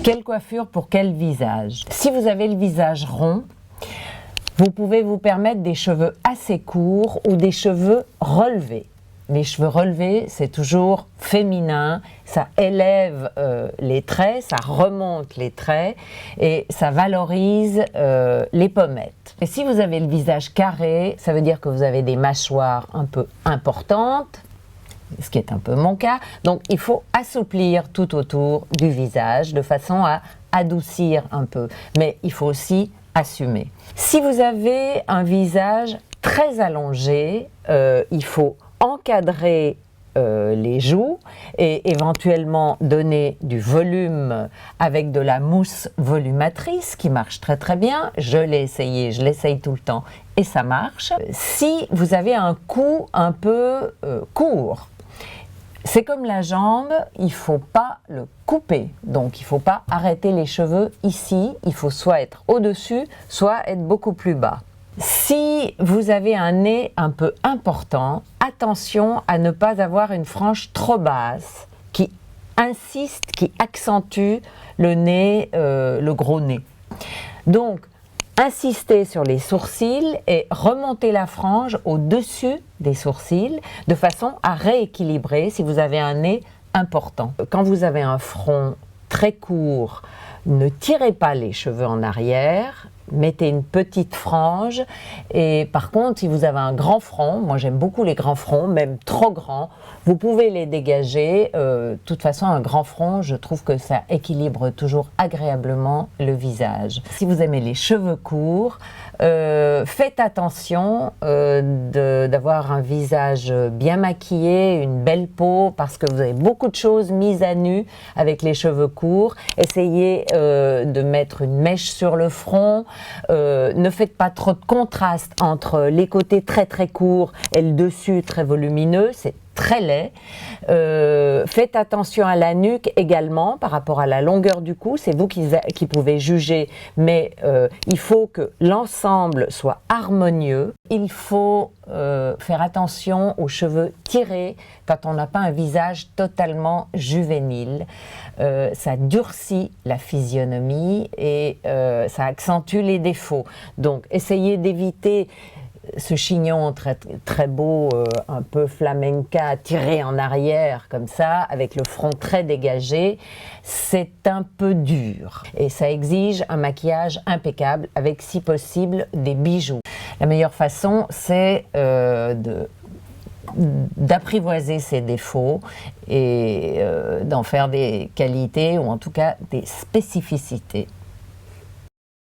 Quelle coiffure pour quel visage? Si vous avez le visage rond, vous pouvez vous permettre des cheveux assez courts ou des cheveux relevés. Les cheveux relevés, c'est toujours féminin, ça élève les traits, ça remonte les traits et ça valorise les pommettes. Et si vous avez le visage carré, ça veut dire que vous avez des mâchoires un peu importantes, ce qui est un peu mon cas. Donc il faut assouplir tout autour du visage de façon à adoucir un peu. Mais il faut aussi assumer. Si vous avez un visage très allongé, il faut encadrer les joues et éventuellement donner du volume avec de la mousse volumatrice qui marche très très bien. Je l'ai essayé, je l'essaye tout le temps et ça marche. Si vous avez un cou un peu court, c'est comme la jambe, il ne faut pas le couper, donc il ne faut pas arrêter les cheveux ici, il faut soit être au-dessus, soit être beaucoup plus bas. Si vous avez un nez un peu important, attention à ne pas avoir une frange trop basse qui insiste, qui accentue le nez, le gros nez. Donc, insistez sur les sourcils et remontez la frange au-dessus des sourcils de façon à rééquilibrer si vous avez un nez important. Quand vous avez un front très court, ne tirez pas les cheveux en arrière, mettez une petite frange et par contre si vous avez un grand front, moi j'aime beaucoup les grands fronts, même trop grands, vous pouvez les dégager. De toute façon un grand front, je trouve que ça équilibre toujours agréablement le visage. Si vous aimez les cheveux courts, faites attention d'avoir un visage bien maquillé, une belle peau, parce que vous avez beaucoup de choses mises à nu avec les cheveux courts. Essayez de mettre une mèche sur le front. Ne faites pas trop de contraste entre les côtés très très courts et le dessus très volumineux, c'est très laid. Faites attention à la nuque également par rapport à la longueur du cou, c'est vous qui pouvez juger, mais il faut que l'ensemble soit harmonieux. Il faut faire attention aux cheveux tirés quand on n'a pas un visage totalement juvénile. Ça durcit la physionomie et ça accentue les défauts. Donc essayez d'éviter ce chignon très, très beau, un peu flamenca, tiré en arrière comme ça, avec le front très dégagé, c'est un peu dur. Et ça exige un maquillage impeccable avec, si possible, des bijoux. La meilleure façon, c'est d'apprivoiser ses défauts et d'en faire des qualités ou en tout cas des spécificités.